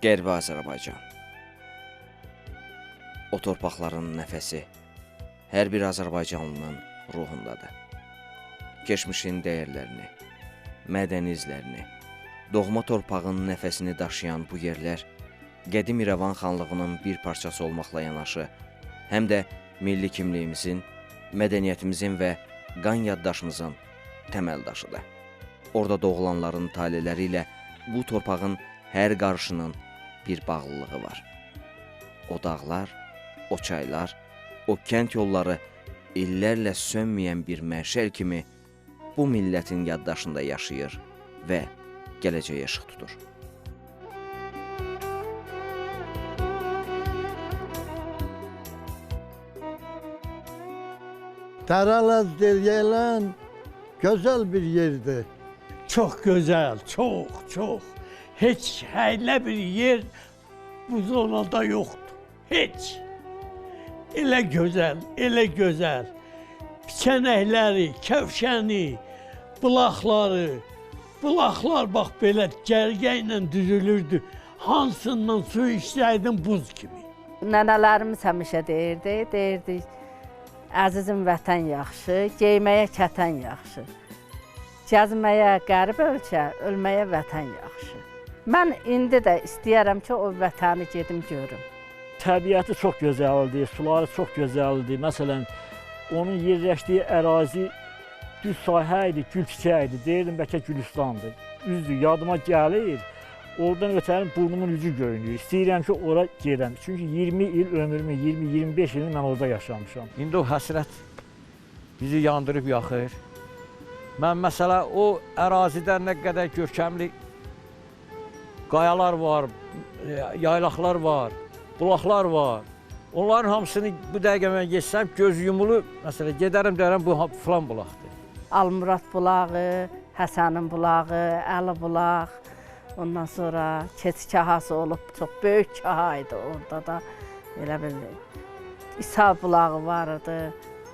Qərbi Azərbaycan. O torpaqların nəfəsi hər bir azərbaycanlının ruhundadır. Keçmişin dəyərlərini, mədəni izlərini, doğma torpağın nəfəsini daşıyan bu yerlər qədim İrəvan xanlığının bir parçası olmaqla yanaşı, həm də milli kimliyimizin, mədəniyyətimizin və qan yaddaşımızın təməl daşıdır. Orada doğulanların taleləri ilə bu torpağın hər qarışının bir bağlılığı var. O dağlar, o çaylar, o kənd yolları illərlə sönməyən bir məşəl kimi bu millətin yaddaşında yaşayır və gələcəyə işıq tutur. Dərəlaz deyilən gözəl bir yerdir. Çox gözəl, çox. Heç həylə bir yer bu zonada yoxdur. Heç. Elə gözəl. Biçənəkləri, kəvşəni, bulaqlar bax belə cərgə ilə düzülürdü. Hansından su içsəydin buz kimi. Nənələrimiz həmişə deyirdi, əzizim vətən yaxşı, geyməyə kətən yaxşı. Gəzməyə qərib ölkə, ölməyə vətən yaxşı. Mən indi də istəyərəm ki, o vətəni gedim görüm. Təbiəti çox gözəldir, suları çox gözəldir. Məsələn, onun yerləşdiyi ərazi düz sahə idi, gül çiçəyi idi. Deyirdim, bəlkə Gülüstandır. Üzdür, yadıma gəlir. Oradan ötərim burnumun ucu görünüyor. İstəyirəm ki, ora gedəm. Çünki 20 il ömrümün, 20-25 ilini mən orada yaşamışam. İndi o həsrət bizi yandırıb yaxır. Mən məsələ o ərazidə nə qədər görkəmli qayalar var, yaylaqlar var, bulaqlar var. Onların hamısını bu dəqiqə mən geçsəm, göz yumulu, məsələn, gedərəm deyərəm, bu filan bulaqdır. Almurad bulağı, Həsənin bulağı, Əli bulaq, ondan sonra Keçi kahası olub, çox böyük kaha idi orada da, elə bilir. İsa bulağı vardı.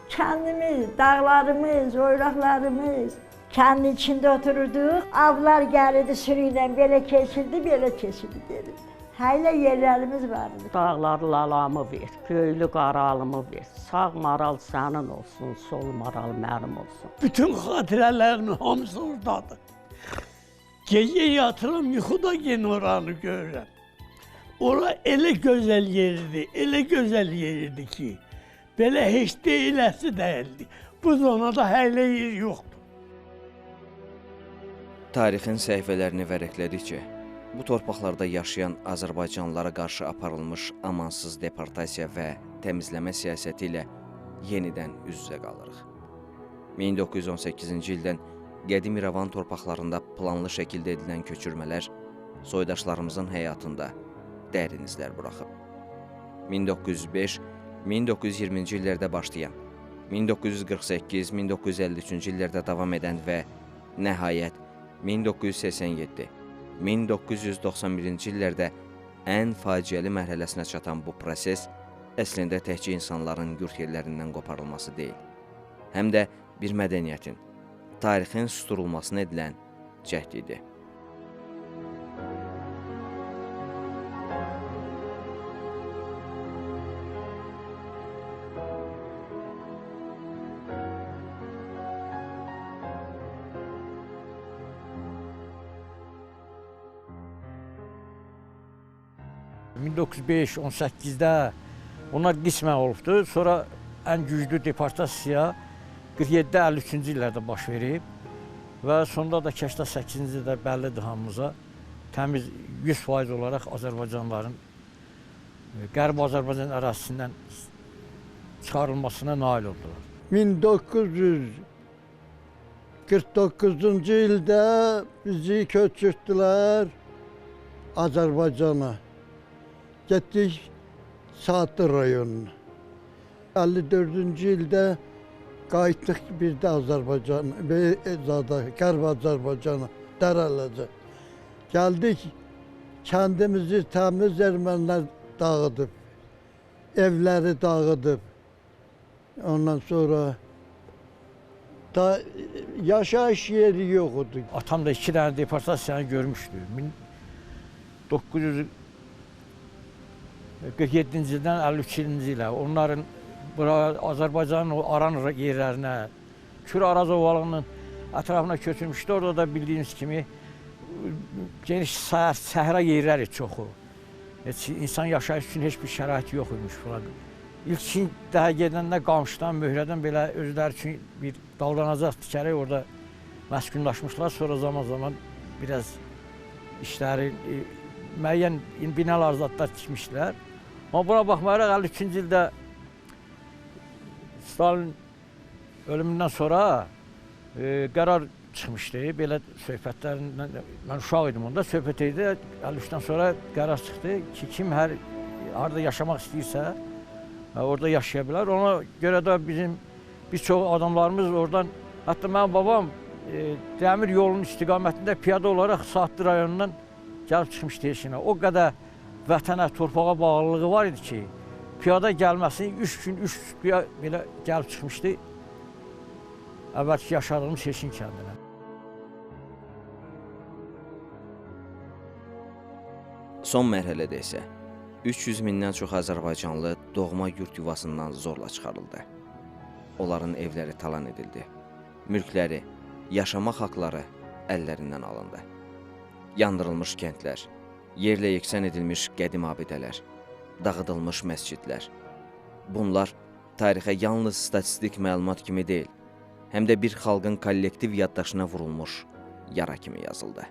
Kəndimiz, dağlarımız, oylaqlarımız, kəndin içində otururduq. Avlar gəlirdi sürüylə, belə keçirdi, deyirdi. Hələ yerlərimiz vardı. Dağlar lalamı ver, göylü qaralımı ver. Sağ maral sənin olsun, sol maral mənim olsun. Bütün xatirələrimin hamısı oradadır. Gecə yatıram, yuxuda gen oranı görürəm. Ora elə gözəl yerdi ki, belə heç deyiləsi dəyildi. Bu zonada hələ yer yoxdur. Tarixin səhifələrini vərəqlədikcə, bu torpaqlarda yaşayan azərbaycanlılara qarşı aparılmış amansız deportasiya və təmizləmə siyasəti ilə yenidən üz-üzə qalırıq. 1918-ci ildən qədim İrəvan torpaqlarında planlı şəkildə edilən köçürmələr soydaşlarımızın həyatında dərin izlər buraxıb. 1905-1920-ci illərdə başlayan, 1948-1953-cü illərdə davam edən və nəhayət 1987-1991-ci illərdə ən faciəli mərhələsinə çatan bu proses əslində təkcə insanların yurt yerlərindən qoparılması deyil, həm də bir mədəniyyətin, tarixin susturulmasına edilən cəhd idi. ...1905-18-də onlar qismən olubdur. Sonra ən güclü deportasiya 47-53-cü illərdə baş verib və sonunda da 88-ci ildə bəllidir hamımıza təmiz 100% olaraq Azərbaycanlıların Qərbi Azərbaycan ərazisindən çıxarılmasına nail oldular. 1949-cu ildə bizi köçürtdülər Azərbaycana. Getdik Saatlı rayonuna. 54-cü ildə qayıtdıq bir də Azərbaycana, Qərb Azərbaycana, Dərələcə. Gəldik, kəndimizi təmiz ermənilər dağıdıb, evləri dağıdıb. Ondan sonra da yaşayış yeri yox idi. Atam da 2 dənə deportasiyanı görmüşdü. 47-ci ildən 53-ci ilə onların bura Azərbaycanın o Aran yerlərinə, Kür Araz ovalığının ətrafına köçürmüşdü. Orada da bildiyiniz kimi geniş səhra yerləri çoxu. Heç insan yaşayış üçün heç bir şərait yox imiş bura. İlkin daha gedəndə qamışdan, möhrədən belə özləri üçün bir davranacaq tikərək orada məskunlaşmışlar. Sonra zaman biraz işləri, müəyyən binalar zadlar tikmişlər. Amma buna baxmayaraq 53-cü ildə Stalin ölümündən sonra qərar çıxmışdı. Belə söhbətlərindən, mən uşaq idim onda, söhbət idi. 53-dən sonra qərar çıxdı ki, kim harada yaşamaq istəyirsə, orada yaşaya bilər. Ona görə də bizim bir çox adamlarımız oradan, hətta mənim babam dəmir yolunun istiqamətində piyada olaraq Saatlı rayonundan gəlib çıxmışdı eşinə. O qədər vətənə, torpağa bağlılığı var idi ki, piyada gəlməsini 3 gün, 3 suya belə gəlib çıxmışdı əvvəlki yaşadığımız Heşin kəndinə. Son mərhələdə isə 300 mindən çox azərbaycanlı doğma yurt yuvasından zorla çıxarıldı. Onların evləri talan edildi. Mülkləri, yaşamaq haqları əllərindən alındı. Yandırılmış kəndlər, yerlə yeksən edilmiş qədim abidələr, dağıdılmış məscidlər. Bunlar tarixə yalnız statistik məlumat kimi deyil, həm də bir xalqın kollektiv yaddaşına vurulmuş yara kimi yazıldı.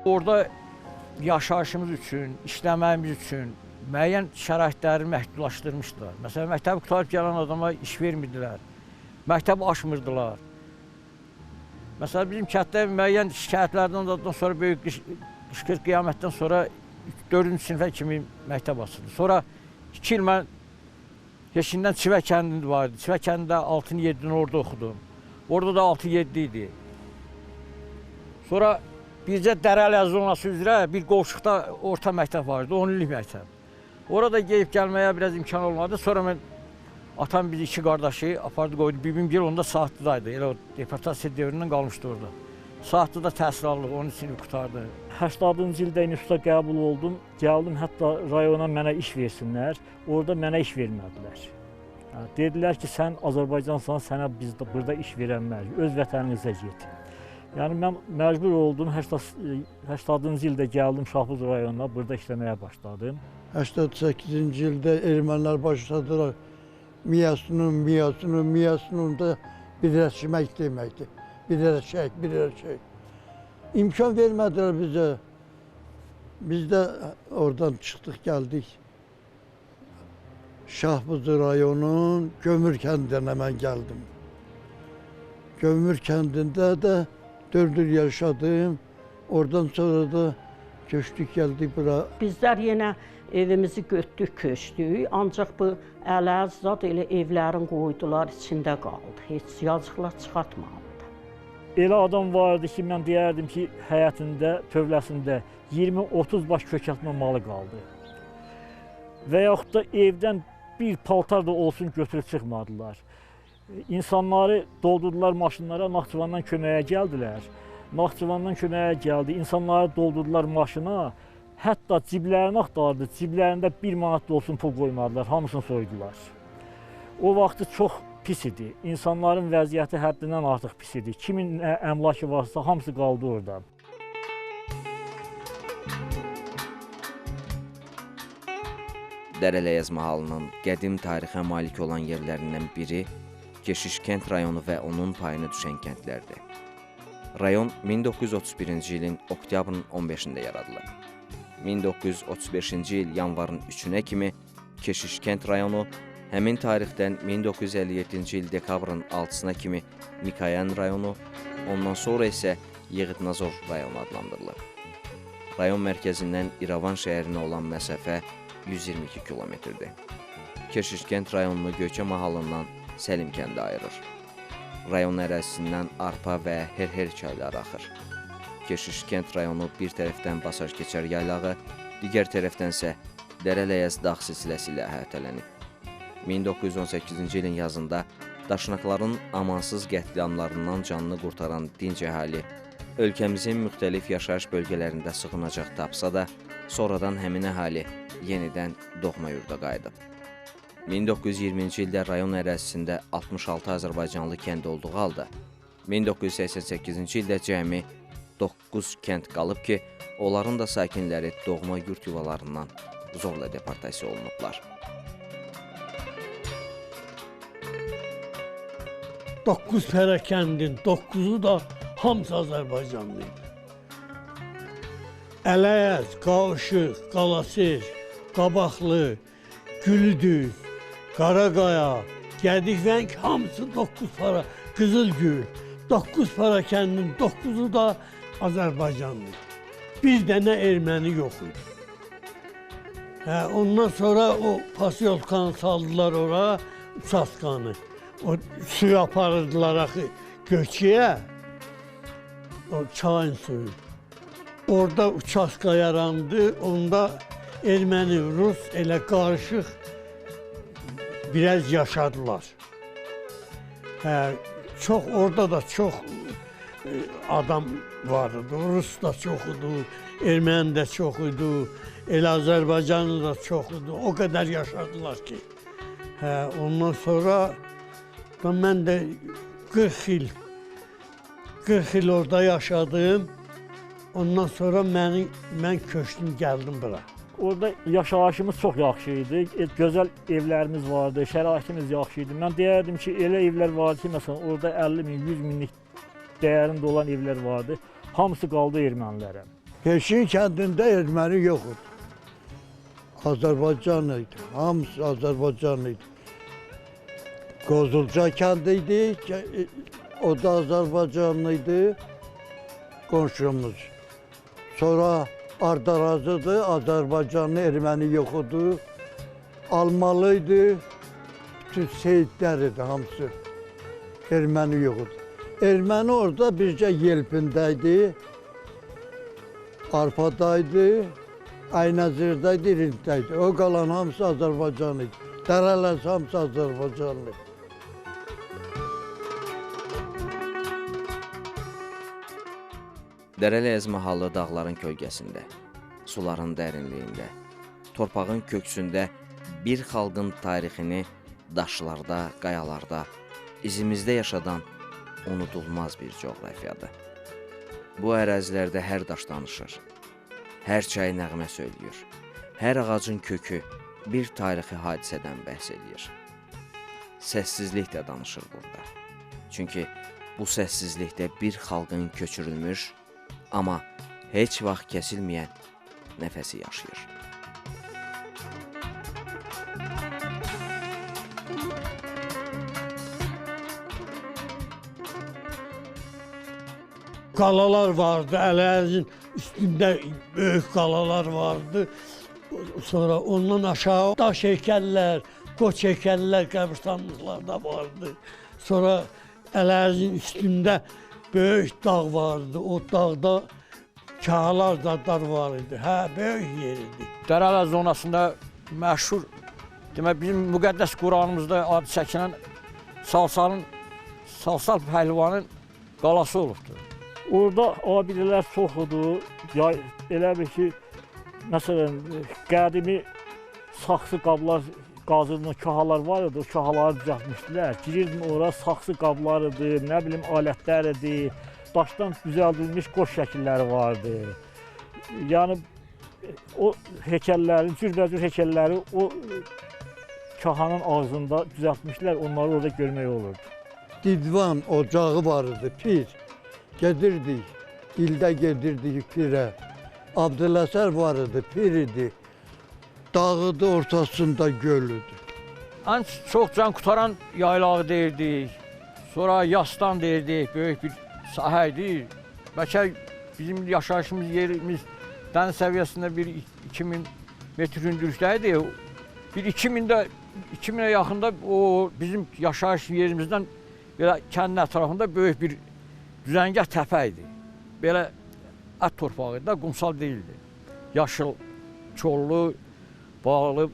Orada yaşayışımız üçün, işləməyimiz üçün müəyyən şəraitləri məhdudlaşdırmışdılar. Məsələn, məktəbi qutarıb gələn adama iş vermirdilər, məktəb açmırdılar. Məsələn, bizim kənddə müəyyən şikayətlərdən sonra böyük qışqır qiyamətdən sonra 4-cü sinifə kimi məktəb açıldı. Sonra 2 il mən Heşindən Çivə kəndində vardı. Çivə kəndində 6-7-ni orada oxudum. Orada da 6-7 idi. Sonra bircə Dərəli zonası üzrə bir qovşuqda orta məktəb vardı, 10 illik məktəb. Orada gelib gəlməyə biraz imkan olmadı. Sonra mən atam biz 2 qardaşı apardı qoydu. Bibim gel onda Saatlıdaydı. Elə o deportasiya dövründən qalmışdı orada. Saatlıda təhsil aldıq, onun sinif qutardı. 80-cı ildə instituta qəbul oldum. Gəldim hətta rayona mənə iş versinlər. Orada mənə iş vermədilər. Dedilər ki, sən Azərbaycansan, sənə biz burada iş verənməyik. Öz vətəninizə get. Yəni mən məcbur oldum. 80-cı ildə gəldim Şahbuz rayonuna, burada işləməyə başladım. 88-ci ildə ermənilər başladılar. Miyasının da birləşmək deməkdir. Birləşək. İmkan vermədilər bizə. Biz də oradan çıxdıq, gəldik. Şahbuz rayonunun Gömür kəndinə mən gəldim. Gömür kəndində də 4 il yaşadım. Oradan sonra da köçdük, gəldik bura. Bizlər yenə evimizi götdük, köçdük. Ancaq bu əl-əzad elə evlərin qoydular, içində qaldı. Heç yazıqlar çıxartmadı. Elə adam vardı ki, mən deyərdim ki, həyətində, tövləsində 20-30 baş kökəltmə malı qaldı. Və yaxud da evdən bir paltar da olsun götürüb çıxmadılar. İnsanları doldurdular maşınlara, Naxçıvandan köməyə gəldilər. Naxçıvandan köməyə gəldi, insanları doldurdular maşına. Hətta ciblərini axtardı, ciblərində 1 manat da olsun pul qoymadılar, hamısını soydular. O vaxtı çox pis idi. İnsanların vəziyyəti həddindən artıq pis idi. Kimin əmlakı varsa, hamısı qaldı orada. Dərələyəz mahalının qədim tarixə malik olan yerlərindən biri Keşiş kənd rayonu və onun payına düşən kəndlərdir. Rayon 1931-ci ilin oktyabrın 15-də yaradılıb. 1935-ci il yanvarın 3-nə kimi Keşiş kənd rayonu, həmin tarixdən 1957-ci il dekabrın 6-sına kimi Mikayan rayonu, ondan sonra isə Yeğitnazor rayonu adlandırılır. Rayon mərkəzindən İrəvan şəhərinə olan məsafə 122 kilometrdir. Keşiş kənd rayonunu Göyçə mahalından Səlim kəndi ayırır. Rayon ərazisindən Arpa və Herher çayları axır. Keşiş kənd rayonu bir tərəfdən Basaj keçər yaylağı, digər tərəfdənsə Dərələyəz dağ silsiləsi ilə əhatələnib. 1918-ci ilin yazında daşnaqların amansız qətliamlarından canını qurtaran dinc əhali ölkəmizin müxtəlif yaşayış bölgələrində sığınacaq tapsa da, sonradan həmin əhali yenidən doğma yurda qayıdıb. 1920-ci ildə rayon ərazisində 66 Azərbaycanlı kənd olduğu halda, 1988-ci ildə cəmi 9 kənd qalıb ki, onların da sakinləri doğma yurt yuvalarından zorla deportasiya olunublar. 9 pərə kəndin 9'u da hamısı Azərbaycanlı idi. Ələyəz, Qavışıq, Qalasir, Qabaqlı, Gülüdüz, Qaraqaya, Gədikvəng hamısı 9 para, Qızılgül, 9 para kəndin 9'u da Azərbaycanlı. Bir dənə erməni yox idi. Ondan sonra o pasyolkanı saldılar ora, uçaskanı. O suyu aparırdılar axı Göçüyə, o çayın suyu. Orada uçaska yarandı, onda erməni, rus elə qarışıq biraz yaşadılar. Çox, orada da çox adam vardı, rus da çox idi, erməni də çox idi, elə Azərbaycanlı da çox idi, o qədər yaşadılar ki. Ondan sonra mən də 40 il orada yaşadım. Ondan sonra mən köçdüm, gəldim bura. Orada yaşayışımız çox yaxşı idi, gözəl evlərimiz vardı, şəraitimiz yaxşı idi. Mən deyərdim ki, elə evlər vardı ki, məsələn, orada 50 min, 100 minlik dəyərində olan evlər vardı. Hamısı qaldı ermənilərə. Peşin kəndində erməni yox idi. Azərbaycan idi, hamısı Azərbaycan idi. Qozulca kəndi idi, o da Azərbaycanlı idi, qonşumuz. Sonra Ardarazıdır, Azərbaycanlı erməni yox idi, Almalı idi, bütün seyidlər idi hamısı, erməni yox idi. Erməni orada bircə Yelpində idi, Arpadaydı, Aynəzirdəydi, İrintəydi. O qalan hamısı Azərbaycanlı idi. Dərələr hamısı Azərbaycanlı. Dərələyəz mahallı dağların kölgəsində, suların dərinliyində, torpağın köksündə bir xalqın tarixini daşlarda, qayalarda, izimizdə yaşadan unudulmaz bir coğrafiyadır. Bu ərazilərdə hər daş danışır, hər çay nəğmə söyləyir, hər ağacın kökü bir tarixi hadisədən bəhs edir. Səssizlik də danışır burada. Çünki bu səssizlikdə bir xalqın köçürülmüş, amma heç vaxt kəsilməyən nəfəsi yaşayır. Qalalar vardı, Ələyəzin üstündə böyük qalalar vardı. Sonra ondan aşağı daş heykəllər, qoç heykəllər qəbirstanlıqlarda vardı. Sonra Ələyəzin üstündə böyük dağ vardı, o dağda kağalar zadlar var idi. Böyük yer idi. Dərələr zonasında məşhur, demək bizim müqəddəs Quranımızda adı çəkilən Salsal pəhlivanın qalası olubdur. Orada abidələr çox idi. Elə bir ki, məsələn, qədimi saxsı qablar qazılmış kahalar var idi, o kahaları düzəltmişdilər. Girirdim ora, saxsı qablar idi, nə bilim alətlər idi, daşdan düzəldilmiş qoş şəkilləri vardı. Yəni, o heykəlləri, cürbəcür heykəlləri o kahanın ağzında düzəltmişlər, onları orada görmək olurdu. Didvan ocağı var idi, pir. Gedirdik, ildə gedirdik pirə. Abdüləsər var idi, pir idi. Dağıdı, ortasında göl idi. Ən çox can qutaran yaylağı deyirdik. Sonra Yastan deyirdik, böyük bir sahə idi. Bəlkə bizim yaşayışımız yerimiz dəniz səviyyəsində bir 2000 metr hündürlükdə idi. Bir 2000'ə yaxında o bizim yaşayış yerimizdən belə kəndin ətrafında böyük bir düzəngah təpə idi. Belə ət torpağı idi, qumsal deyildi. Yaşıl, çollu, bağlı,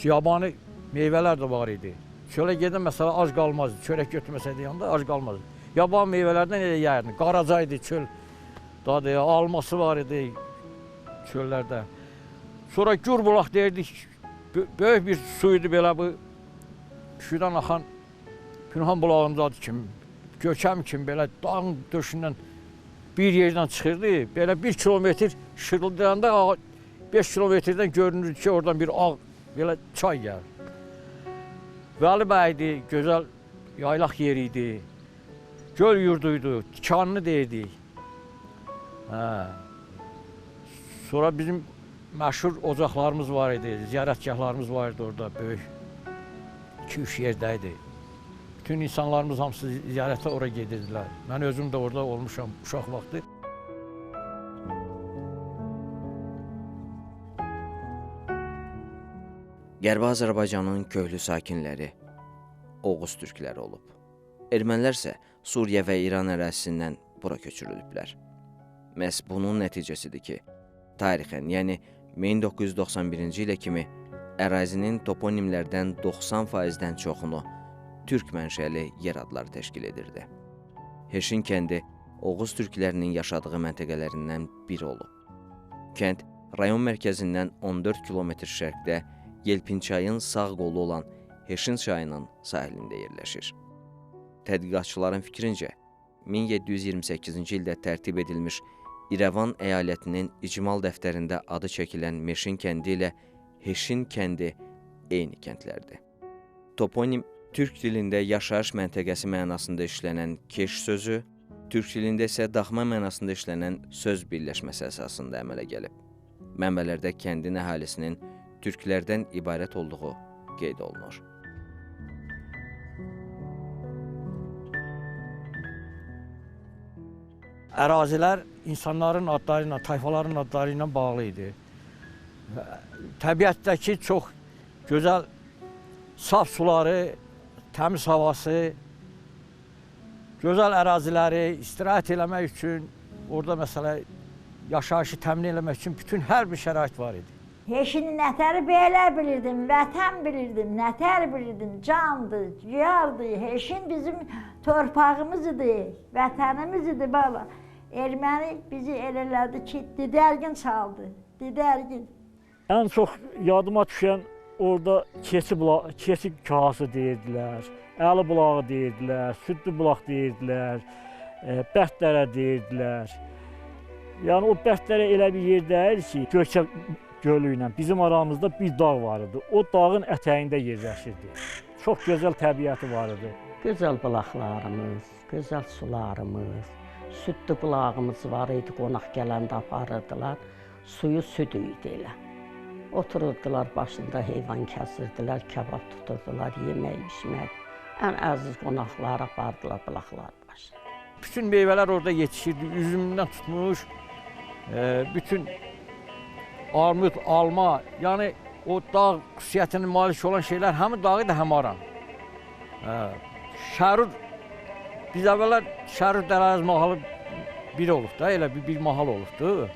yabani meyvələr də var idi. Çölə gedən məsələ ac qalmazdı. Çörək götürməsəydi yanında ac qalmazdı. Yaban meyvələrdən elə yərdi. Qaracaydı çöl. Dadı, alması var idi çöllərdə. Sonra Gürbulaq deyirdik. Böyük bir su idi belə bu. Şuradan axan Pünhan bulağındadır kimi. Görkəm kimi belə dağın döşündən bir yerdən çıxırdı. Belə 1 kilometr şırıldayanda 5 kilometrdən görünür ki, oradan bir ağ belə çay gəlir. Vəli bəydi, gözəl yaylaq yeri idi. Göl yurduydu, tikanlı deyirdik. Sonra bizim məşhur ocaqlarımız var idi, ziyarətgahlarımız var idi orada, böyük 2-3 yerdəydi. Bütün insanlarımız hamısı ziyarətə ora gedirdilər. Mən özüm də orada olmuşam uşaq vaxtı. Qərbi Azərbaycanın köklü sakinləri Oğuz türkləri olub. Ermənilər isə Suriya və İran ərazisindən bura köçürülüblər. Məhz bunun nəticəsidir ki, tarixən, yəni 1991-ci ilə kimi ərazinin toponimlərdən 90%-dən çoxunu türk mənşəli yer adları təşkil edirdi. Heşin kəndi Oğuz türklərinin yaşadığı məntəqələrindən biri olub. Kənd rayon mərkəzindən 14 kilometr şərqdə Yelpinçayın sağ qolu olan Heşin çayının sahilində yerləşir. Tədqiqatçıların fikrincə, 1728-ci ildə tərtib edilmiş İrəvan əyalətinin icmal dəftərində adı çəkilən Meşin kəndi ilə Heşin kəndi eyni kəndlərdir. Toponim türk dilində yaşayış məntəqəsi mənasında işlənən keş sözü, türk dilində isə daxma mənasında işlənən söz birləşməsi əsasında əmələ gəlib. Mənbələrdə kəndin əhalisinin türklərdən ibarət olduğu qeyd olunur. Ərazilər insanların adları ilə, tayfaların adları ilə bağlı idi. Təbiətdəki çox gözəl saf suları, təmiz havası, gözəl əraziləri istirahət eləmək üçün, orada məsələ yaşayışı təmin eləmək üçün bütün hər bir şərait var idi. Heşini nətəri belə bilirdim, vətən bilirdim, nətər bilirdim, candı, ciyardı. Heşin bizim torpağımız idi, vətənimiz idi bala. Erməni bizi elədi ki, didərgin çaldı, didərgin. Ən çox yadıma düşən orada keçi kahası deyirdilər, Əli bulağı deyirdilər, Südlü bulaq deyirdilər, Bərtlərə deyirdilər. Yəni o Bərtlərə elə bir yer deyil ki, Göyçə gölü ilə bizim aramızda bir dağ var idi. O dağın ətəyində yerləşirdi. Çox gözəl təbiəti var idi. Gözəl bulaqlarımız, gözəl sularımız, südlü bulağımız var idi, qonaq gələndə aparırdılar. Suyu süd idi elə. Otururdular başında, heyvan kəsirdilər, kebab tuturdular, yemək, içmək. Ən əziz qonaqlar apardılar bulaqlar başında. Bütün meyvələr orada yetişirdi, üzümündən tutmuş, bütün armud, alma, yəni o dağ xüsusiyyətinin malik olan şeylər həm dağı da həm aran. Şərur, biz əvvəllər Şərur Dərəz mahalı bir olub da, elə bir mahal olubdu.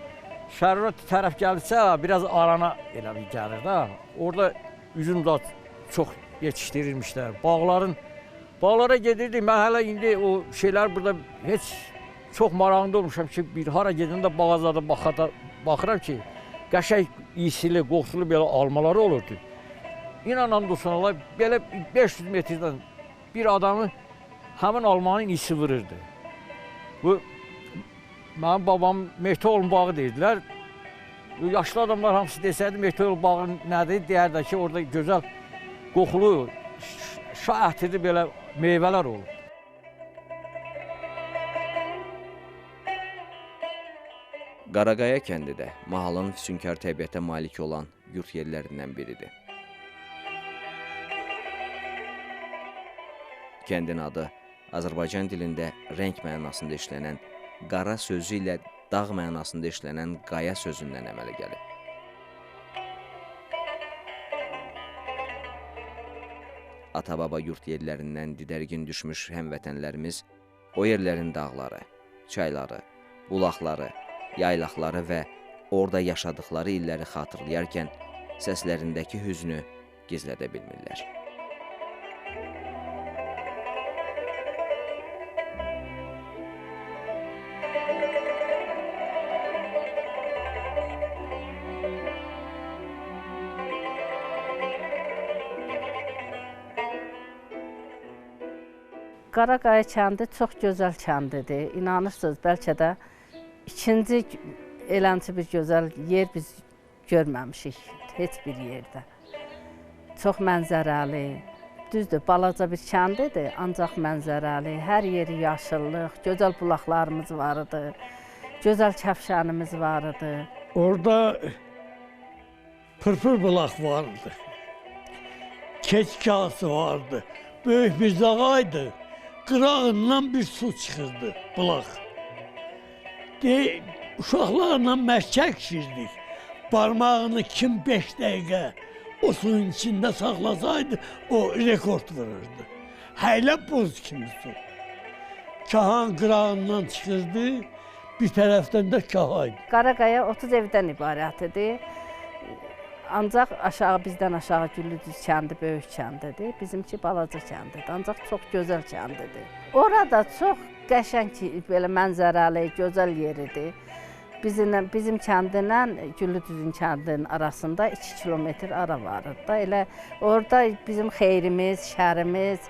Şərura tərəf gəlirsə, biraz arana elə bir gəlir da. Orada üzüm də çox yetişdirilmişlər. Bağlara gedirdik, mən hələ indi o şeylər burada heç çox marağında olmuşam ki, bir hara gedəndə bağazada baxıram ki, qəşəng, iyisili, qoxsulu belə almaları olurdu. İnanan dostlar, belə 500 metrdən bir adamı həmin almanın iyisi vururdu. Bu, mənim babam Mehtoğlu bağı deyirdilər. Yaşlı adamlar hamısı desəydi, Mehtoğlu bağı nədir? Deyərdə ki, orada gözəl, qoxulu, şah ətidi belə meyvələr olur. Qaraqaya kəndi də mahalın füsunkar təbiətə malik olan yurt yerlərindən biridir. Kəndin adı Azərbaycan dilində rəng mənasında işlənən qara sözü ilə dağ mənasında işlənən qaya sözündən əmələ gəlib. Ata-baba yurt yerlərindən didərgin düşmüş həmvətənlərimiz o yerlərin dağları, çayları, bulaqları, yaylaqları və orada yaşadıkları illəri xatırlayarkən səslərindəki hüznü gizlədə bilmirlər. Qaraqaya kəndi çox gözəl kəndidir. İnanırsınız, bəlkə də ikinci eləncə bir gözəl yer biz görməmişik heç bir yerdə. Çox mənzərəli, düzdür, balaca bir kəndidir, ancaq mənzərəli, hər yeri yaşıllıq, gözəl bulaqlarımız var idi, gözəl kəfşənimiz var idi. Orada pırpır bulaq vardı. Keçkası vardı. Böyük bir zağaydı. Qırağından bir su çıxırdı bulaq. Uşaqlarla məhkək şirdik. Barmağını kim 5 dəqiqə o suyun içində saxlasaydı, o rekord vururdu. Həylə boz kimi su. Kahan qırağından çıxırdı, bir tərəfdən də kahaydı. Qaraqaya 30 evdən ibarət idi. Ancaq aşağı, bizdən aşağı Güllüdüz kəndi böyük kəndidir. Bizimki balaca kəndidir, ancaq çox gözəl kəndidir. Orada çox qəşəng, belə mənzərəli, gözəl yeridir. Bizim kəndinlə Güllüdüzün kəndinin arasında 2 kilometr ara var da. Elə orada bizim xeyrimiz, şərimiz,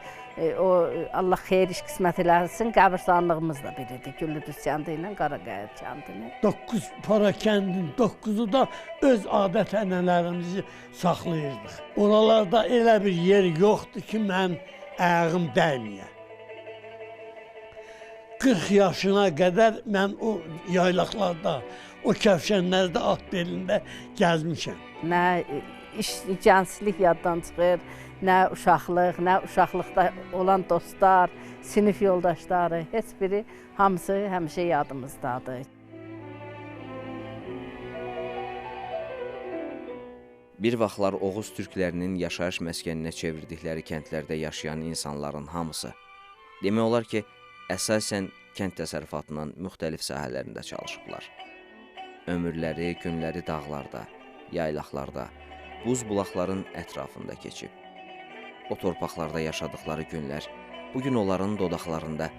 o Allah xeyir iş qismət eləsin, qəbirstanlığımız da biridir Güllüdüz kəndi ilə Qaraqaya kəndinin. 9 para kəndin 9'u da öz adət-ənənələrimizi saxlayırdıq. Oralarda elə bir yer yoxdur ki, mən ayağım dəyməyə. 40 yaşına qədər mən o yaylaqlarda, o kəfşənlərdə, at belində gəzmişəm. Nə gənclik yaddan çıxır, nə uşaqlıq, nə uşaqlıqda olan dostlar, sinif yoldaşları, heç biri, hamısı həmişə yadımızdadır. Bir vaxtlar Oğuz türklərinin yaşayış məskəninə çevirdikləri kəndlərdə yaşayan insanların hamısı, demək olar ki, əsasən kənd təsərrüfatının müxtəlif sahələrində çalışıblar. Ömürləri, günləri dağlarda, yaylaqlarda, buz bulaqların ətrafında keçib. O torpaqlarda yaşadıkları günlər bugün onların dodaqlarında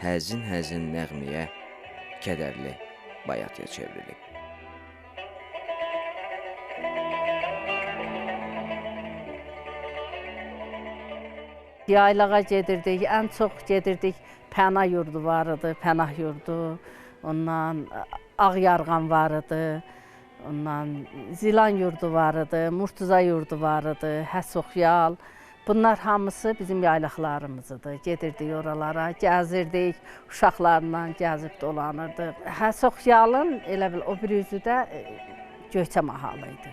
həzin-həzin nəğməyə, kədərli bayatıya çevrilib. Yaylağa gedirdik, ən çox gedirdik, Pənah yurdu var idi, Pənah yurdu, ondan Ağyarğan var idi, ondan Zilan yurdu var idi, Murtuza yurdu var idi, Həsoxyal. Bunlar hamısı bizim yaylaqlarımız idi. Gedirdik oralara, gəzirdik, uşaqlarla gəzib dolanırdıq. Həsoxyalın elə bil o bir üzü də Göyçə mahalı idi.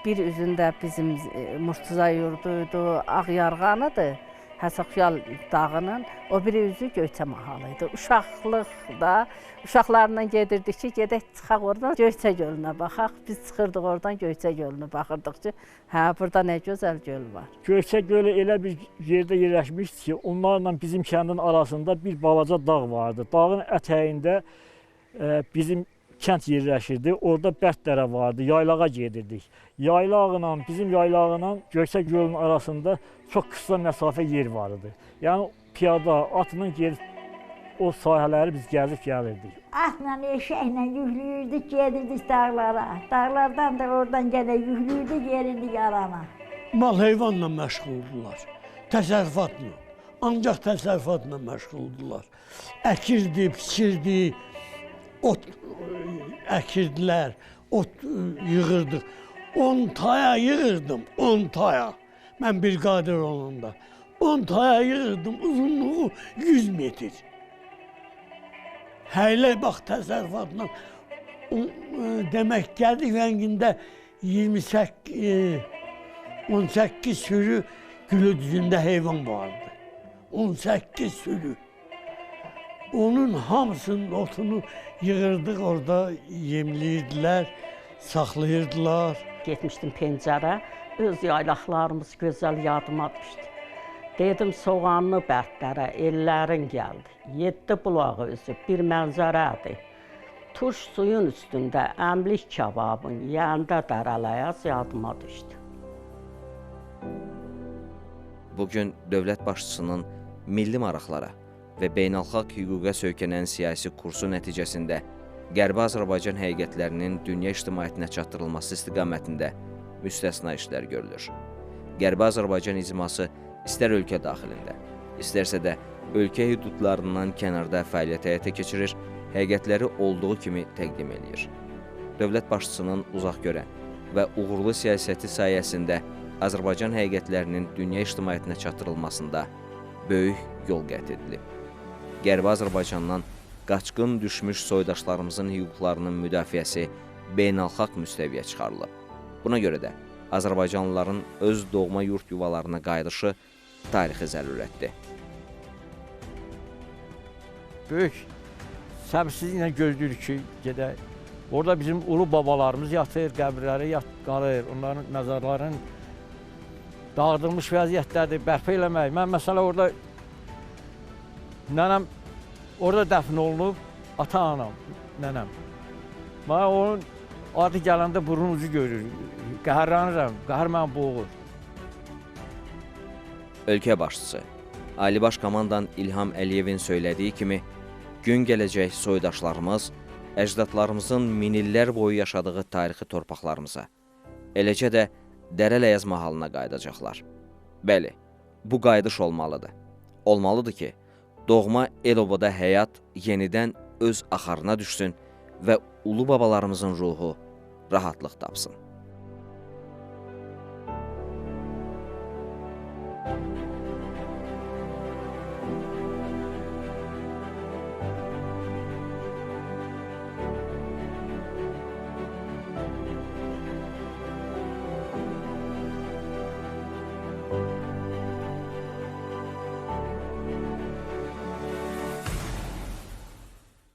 Bir üzündə bizim Murtuza yurduydu, Ağyarğanıdır. Həsoxyal dağının o biri üzü Göyçə mahalı idi. Uşaqlıqda uşaqlarla gedirdik ki, gedək çıxaq oradan Göyçə gölünə baxaq. Biz çıxırdıq oradan Göyçə gölünə baxırdıq ki, hə, burada nə gözəl göl var. Göyçə gölü elə bir yerdə yerləşmişdi ki, onlarla bizim kəndin arasında bir balaca dağ vardı. Dağın ətəyində bizim kənd yerləşirdi. Orada Bərdlərə vardı, yaylağa gedirdik. Yaylaqla, bizim yaylaqla Göyçə gölünün arasında çox qısa məsafə yer var idi. Yəni piyada, atla gedib o sahələri biz gəzib gəlirdik. Atla, eşəklə yüklüyürdük, gedirdik dağlara. Dağlardan da oradan gələ yüklüyürdük, gelirdik arana. Mal heyvanla məşğuldular, təsərrüfatla. Ancaq təsərrüfatla məşğuldular. Əkirdi, biçirdi, ot əkirdilər, ot yığırdıq. 10 taya yığırdım, 10 taya. Mən bir qadir olanda. 10 taya yığırdım, uzunluğu 100 metr. Həylə bax təsərrüfatla, demək gəldik rəngində 18 sürü Güllüdüzündə heyvan vardı. 18 sürü. Onun hamısının otunu yığırdıq orada, yemləyirdilər, saxlayırdılar. Getmişdim Pencərə, öz yaylaqlarımız gözəl yadıma düşdü. Dedim soğanlı Bərdlərə, ellərin gəldi. 7 bulağı özü, bir mənzərədir. Turş suyun üstündə əmlik kababın yəyəndə dərələyaz yadıma düşdü. Bugün dövlət başçısının milli maraqlara və beynəlxalq hüquqa söykənən siyasi kursu nəticəsində Qərbi Azərbaycan həqiqətlərinin dünya ictimaiyyətinə çatdırılması istiqamətində müstəsna işlər görülür. Qərbi Azərbaycan icması istər ölkə daxilində, istərsə də ölkə hüdudlarından kənarda fəaliyyət həyata keçirir, həqiqətləri olduğu kimi təqdim edir. Dövlət başçısının uzaqgörən və uğurlu siyasəti sayəsində Azərbaycan həqiqətlərinin dünya ictimaiyyətinə çatdırılmasında böyük yol qət edilib. Qərbi Azərbaycandan qaçqın düşmüş soydaşlarımızın hüquqlarının müdafiəsi beynəlxalq müstəviyə çıxarılıb. Buna görə də Azərbaycanlıların öz doğma yurt yuvalarına qayıdışı tarixi zərurətdir. Böyük səbirsizliklə gözləyirik ki, gedək. Orada bizim ulu babalarımız yatır, qəbirləri qalır, onların məzarların dağıdılmış vəziyyətdədir, bərpa eləmək. Mən məsələ orada nənəm orada dəfn olunub, ata-anam, nənəm. Mənə onun adı gələndə burun ucu görür, qəhərlənirəm, qəhər məni boğur. Ölkə başçısı Ali Baş Komandan İlham Əliyevin söylədiyi kimi, gün gələcək soydaşlarımız əcdadlarımızın min illər boyu yaşadığı tarixi torpaqlarımıza, eləcə də dərə-ləyəz mahalına qayıdacaqlar. Bəli, bu qayıdış olmalıdır. Olmalıdır ki, doğma el-obada həyat yenidən öz axarına düşsün və ulu babalarımızın ruhu rahatlıq tapsın.